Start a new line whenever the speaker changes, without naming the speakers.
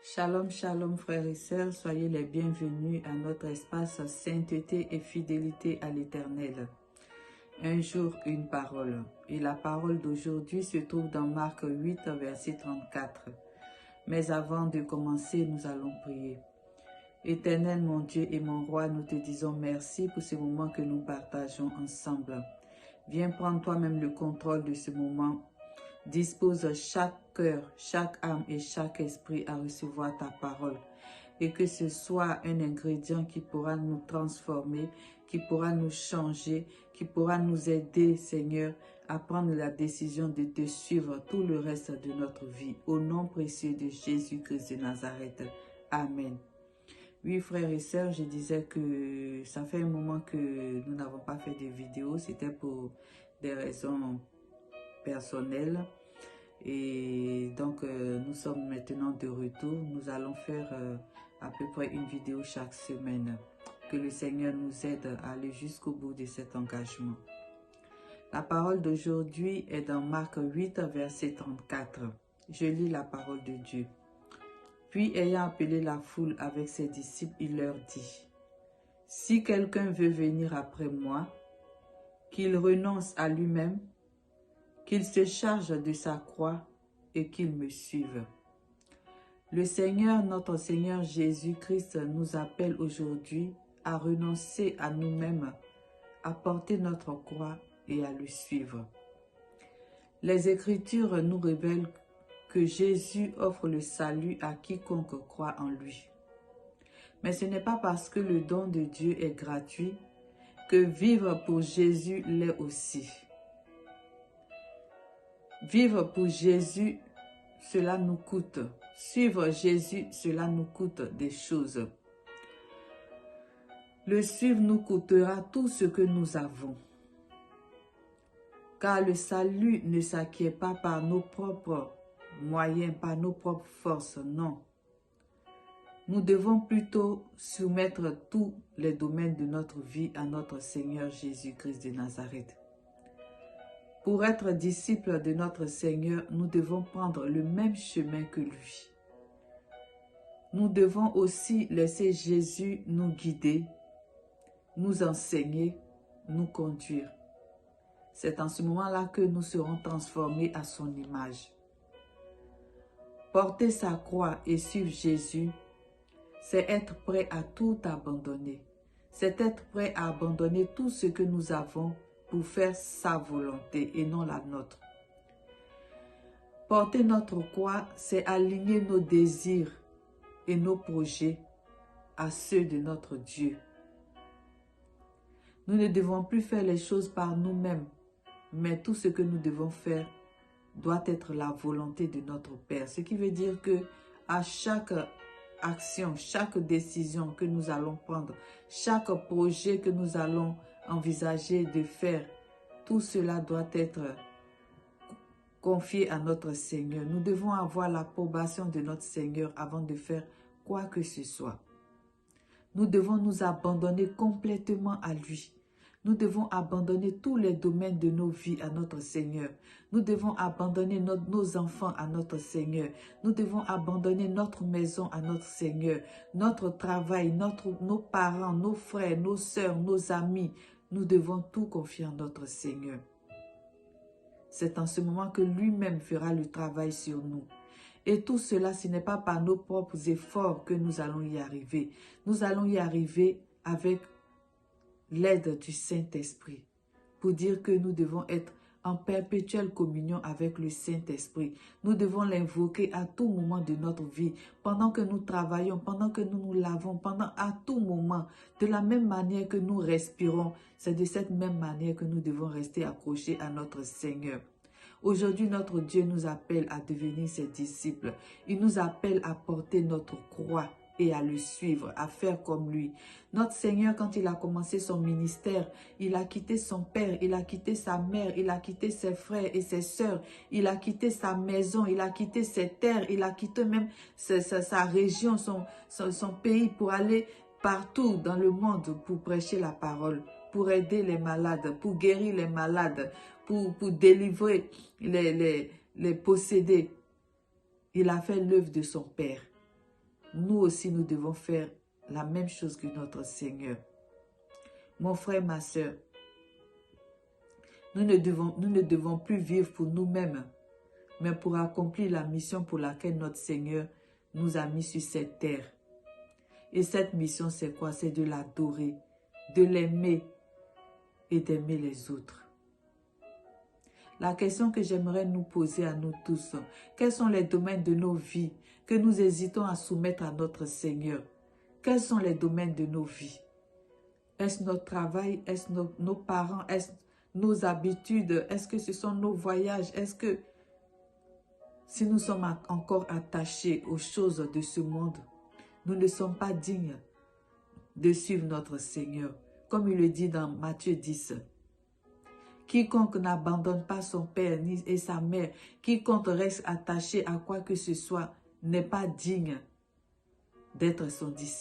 Shalom, shalom frères et sœurs, soyez les bienvenus à notre espace sainteté et fidélité à l'Éternel. Un jour, une parole. Et la parole d'aujourd'hui se trouve dans Marc 8, verset 34. Mais avant de commencer, nous allons prier. Éternel mon Dieu et mon roi, nous te disons merci pour ce moment que nous partageons ensemble. Viens prendre toi-même le contrôle de ce moment. Dispose chaque cœur, chaque âme et chaque esprit à recevoir ta parole. Et que ce soit un ingrédient qui pourra nous transformer, qui pourra nous changer, qui pourra nous aider, Seigneur, à prendre la décision de te suivre tout le reste de notre vie. Au nom précieux de Jésus-Christ de Nazareth. Amen. Oui, frères et sœurs, je disais que ça fait un moment que nous n'avons pas fait de vidéo. C'était pour des raisons personnelles. Et donc, nous sommes maintenant de retour. Nous allons faire à peu près une vidéo chaque semaine. Que le Seigneur nous aide à aller jusqu'au bout de cet engagement. La parole d'aujourd'hui est dans Marc 8, verset 34. Je lis la parole de Dieu. Puis, ayant appelé la foule avec ses disciples, il leur dit, « Si quelqu'un veut venir après moi, qu'il renonce à lui-même, qu'il se charge de sa croix et qu'il me suive. » Le Seigneur, notre Seigneur Jésus-Christ nous appelle aujourd'hui à renoncer à nous-mêmes, à porter notre croix et à le suivre. Les Écritures nous révèlent que Jésus offre le salut à quiconque croit en lui. Mais ce n'est pas parce que le don de Dieu est gratuit que vivre pour Jésus l'est aussi. Vivre pour Jésus, cela nous coûte. Suivre Jésus, cela nous coûte des choses. Le suivre nous coûtera tout ce que nous avons. Car le salut ne s'acquiert pas par nos propres moyens, par nos propres forces, non. Nous devons plutôt soumettre tous les domaines de notre vie à notre Seigneur Jésus-Christ de Nazareth. Pour être disciples de notre Seigneur, nous devons prendre le même chemin que lui. Nous devons aussi laisser Jésus nous guider, nous enseigner, nous conduire. C'est en ce moment-là que nous serons transformés à son image. Porter sa croix et suivre Jésus, c'est être prêt à tout abandonner. C'est être prêt à abandonner tout ce que nous avons pour faire sa volonté et non la nôtre. Porter notre croix, c'est aligner nos désirs et nos projets à ceux de notre Dieu. Nous ne devons plus faire les choses par nous-mêmes, mais tout ce que nous devons faire doit être la volonté de notre Père. Ce qui veut dire que à chaque action, chaque décision que nous allons prendre, chaque projet que nous allons envisager de faire, tout cela doit être confié à notre Seigneur. Nous devons avoir l'approbation de notre Seigneur avant de faire quoi que ce soit. Nous devons nous abandonner complètement à lui. Nous devons abandonner tous les domaines de nos vies à notre Seigneur. Nous devons abandonner nos enfants à notre Seigneur. Nous devons abandonner notre maison à notre Seigneur. Notre travail, nos parents, nos frères, nos sœurs, nos amis. Nous devons tout confier à notre Seigneur. C'est en ce moment que lui-même fera le travail sur nous. Et tout cela, ce n'est pas par nos propres efforts que nous allons y arriver. Nous allons y arriver avec l'aide du Saint-Esprit. Pour dire que nous devons être en perpétuelle communion avec le Saint-Esprit. Nous devons l'invoquer à tout moment de notre vie, pendant que nous travaillons, pendant que nous nous lavons, à tout moment. De la même manière que nous respirons, c'est de cette même manière que nous devons rester accrochés à notre Seigneur. Aujourd'hui, notre Dieu nous appelle à devenir ses disciples. Il nous appelle à porter notre croix et à le suivre, à faire comme lui. Notre Seigneur, quand il a commencé son ministère, il a quitté son père, il a quitté sa mère, il a quitté ses frères et ses sœurs, il a quitté sa maison, il a quitté ses terres, il a quitté même sa région, son pays pour aller partout dans le monde pour prêcher la parole, pour aider les malades, pour guérir les malades, pour délivrer les possédés. Il a fait l'œuvre de son Père. nous aussi nous devons faire la même chose que notre Seigneur. Mon frère, ma soeur, nous ne devons plus vivre pour nous-mêmes, mais pour accomplir la mission pour laquelle notre Seigneur nous a mis sur cette terre. Et cette mission, c'est quoi? C'est de l'adorer, de l'aimer et d'aimer les autres. La question que j'aimerais nous poser à nous tous, quels sont les domaines de nos vies que nous hésitons à soumettre à notre Seigneur? Quels sont les domaines de nos vies? Est-ce notre travail? Est-ce nos parents? Est-ce nos habitudes? Est-ce que ce sont nos voyages? Est-ce que si nous sommes encore attachés aux choses de ce monde, nous ne sommes pas dignes de suivre notre Seigneur? Comme il le dit dans Matthieu 10. Quiconque n'abandonne pas son père et sa mère, quiconque reste attaché à quoi que ce soit, n'est pas digne d'être son disciple.